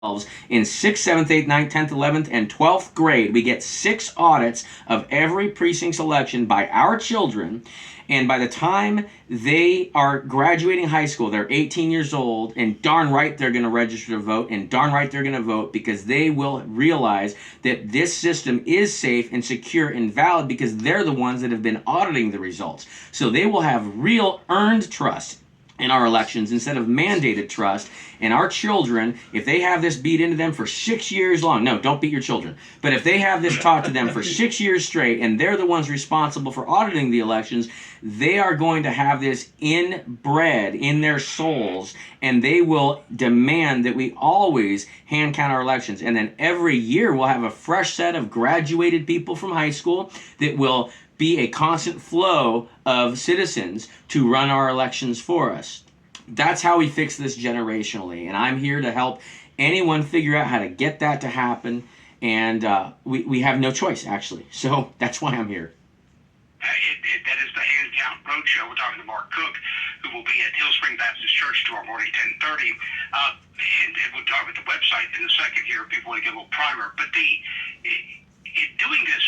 in 6th, 7th, 8th, 9th, 10th, 11th, and 12th grade. We get 6 audits of every precinct selection by our children. And by the time they are graduating high school, they're 18 years old, and darn right they're going to register to vote, and darn right they're going to vote, because they will realize that this system is safe and secure and valid because they're the ones that have been auditing the results. So they will have real earned trust in our elections instead of mandated trust. And our children, if they have this beat into them for 6 years long, no, don't beat your children, but if they have this taught to them for 6 years straight and they're the ones responsible for auditing the elections, they are going to have this inbred in their souls, and they will demand that we always hand count our elections. And then every year we'll have a fresh set of graduated people from high school that will be a constant flow of citizens to run our elections for us. That's how we fix this generationally, and I'm here to help anyone figure out how to get that to happen, and we have no choice, actually. So that's why I'm here. That is the Hand Count Roadshow. We're talking to Mark Cook, who will be at Hill Spring Baptist Church tomorrow morning, 10:30. And we'll talk about the website in a second here if people want to get a little primer. But doing this,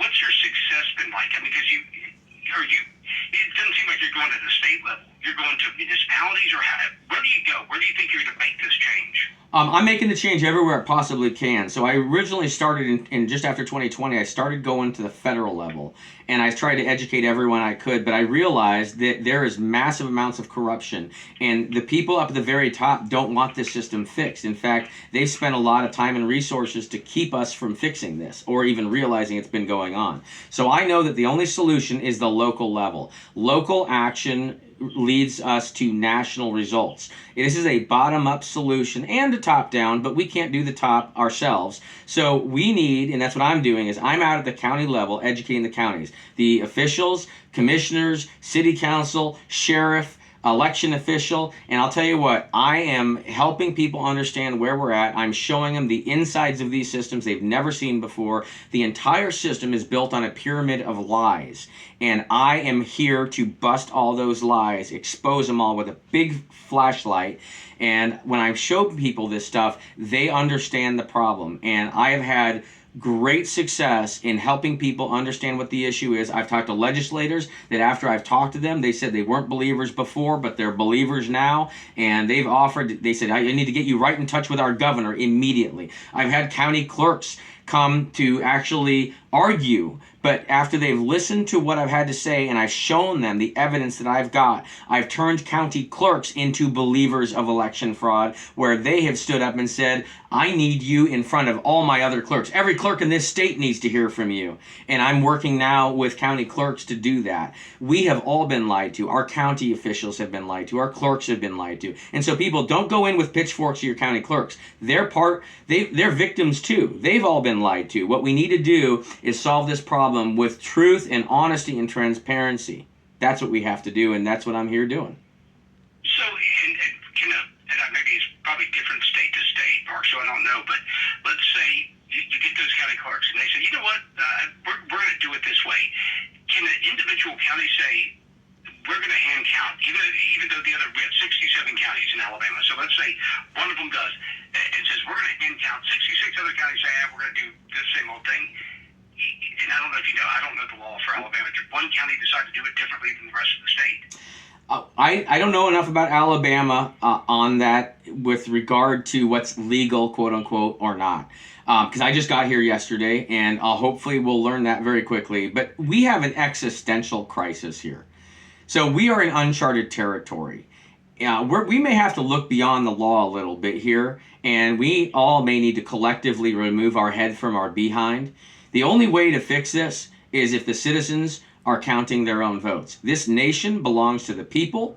what's your success been like? I mean, because it doesn't seem like you're going to the state level. You're going to municipalities, or where do you go? Where do you think you're going to make this change? I'm making the change everywhere I possibly can. So I originally started in just after 2020, I started going to the federal level, and I tried to educate everyone I could, but I realized that there is massive amounts of corruption, and the people up at the very top don't want this system fixed. In fact, they've spent a lot of time and resources to keep us from fixing this, or even realizing it's been going on. So I know that the only solution is the local level. Local action leads us to national results. This is a bottom-up solution and a top-down, but we can't do the top ourselves. So we need, and that's what I'm doing, is I'm out at the county level educating the counties, the officials, commissioners, city council, sheriff, election official, and I'll tell you what, I am helping people understand where we're at. I'm showing them the insides of these systems they've never seen before. The entire system is built on a pyramid of lies, and I am here to bust all those lies, expose them all with a big flashlight. And when I show people this stuff, they understand the problem, and I have had great success in helping people understand what the issue is. I've talked to legislators that after I've talked to them, they said they weren't believers before, but they're believers now, and they said, I need to get you right in touch with our governor immediately. I've had county clerks come to actually argue, but after they've listened to what I've had to say and I've shown them the evidence that I've got, I've turned county clerks into believers of election fraud, where they have stood up and said, I need you in front of all my other clerks. Every clerk in this state needs to hear from you. And I'm working now with county clerks to do that. We have all been lied to. Our county officials have been lied to. Our clerks have been lied to. And so people, don't go in with pitchforks to your county clerks. They're victims too. They've all been lied to. What we need to do is solve this problem with truth and honesty and transparency. That's what we have to do, and that's what I'm here doing. So, and maybe it's probably different state to state, Mark, so I don't know, but let's say you get those county clerks, and they say, you know what, we're going to do it this way. Can an individual county say, we're going to hand count, even though we have 67 counties in Alabama, so let's say one of them does, and says, we're going to hand count, 66 other counties say, we're going to do the same old thing. And I don't know if you know, I don't know the law for Alabama. Did one county decide to do it differently than the rest of the state? I don't know enough about Alabama on that with regard to what's legal, quote unquote, or not. Because I just got here yesterday, and hopefully we'll learn that very quickly. But we have an existential crisis here. So we are in uncharted territory. We may have to look beyond the law a little bit here, and we all may need to collectively remove our head from our behind. The only way to fix this is if the citizens are counting their own votes. This nation belongs to the people.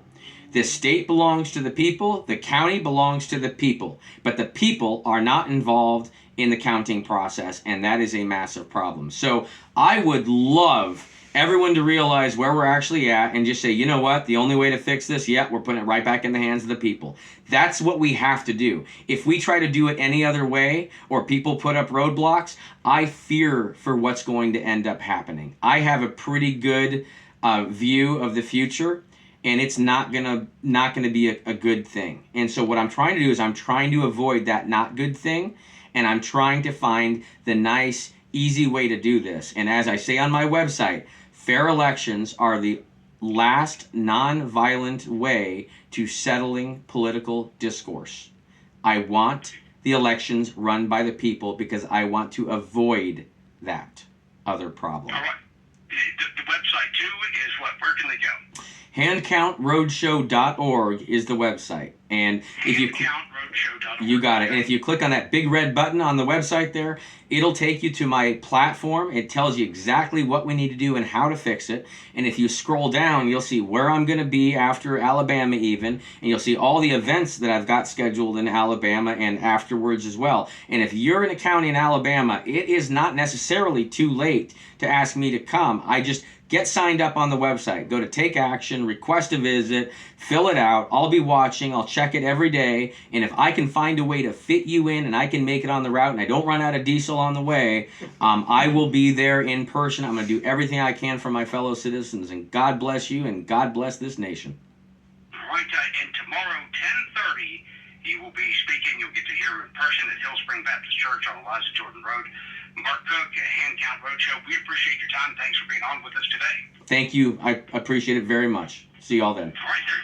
This state belongs to the people. The county belongs to the people. But the people are not involved in the counting process, and that is a massive problem. So I would love everyone to realize where we're actually at and just say, you know what, the only way to fix this, we're putting it right back in the hands of the people. That's what we have to do. If we try to do it any other way, or people put up roadblocks, I fear for what's going to end up happening. I have a pretty good view of the future, and it's not gonna be a good thing. And so what I'm trying to do is I'm trying to avoid that not good thing, and I'm trying to find the nice, easy way to do this. And as I say on my website, fair elections are the last non-violent way to settling political discourse. I want the elections run by the people because I want to avoid that other problem. All right. The website, too, is what? Where can they go? Handcountroadshow.org is the website. And if you Handcountroadshow.org. you got it. And if you click on that big red button on the website there, it'll take you to my platform. It tells you exactly what we need to do and how to fix it. And if you scroll down, you'll see where I'm going to be after Alabama even. And you'll see all the events that I've got scheduled in Alabama and afterwards as well. And if you're in a county in Alabama, it is not necessarily too late to ask me to come. I just get signed up on the website. Go to Take Action, request a visit, fill it out. I'll be watching. I'll check it every day. And if I can find a way to fit you in and I can make it on the route and I don't run out of diesel on the way, I will be there in person. I'm going to do everything I can for my fellow citizens. And God bless you and God bless this nation. All right. And tomorrow, 10:30, he will be speaking. You'll get to hear him in person at Hill Spring Baptist Church on Eliza Jordan Road. Mark Cook at Hand Count Roadshow. We appreciate your time. Thanks for being on with us today. Thank you. I appreciate it very much. See you all then. All right, there.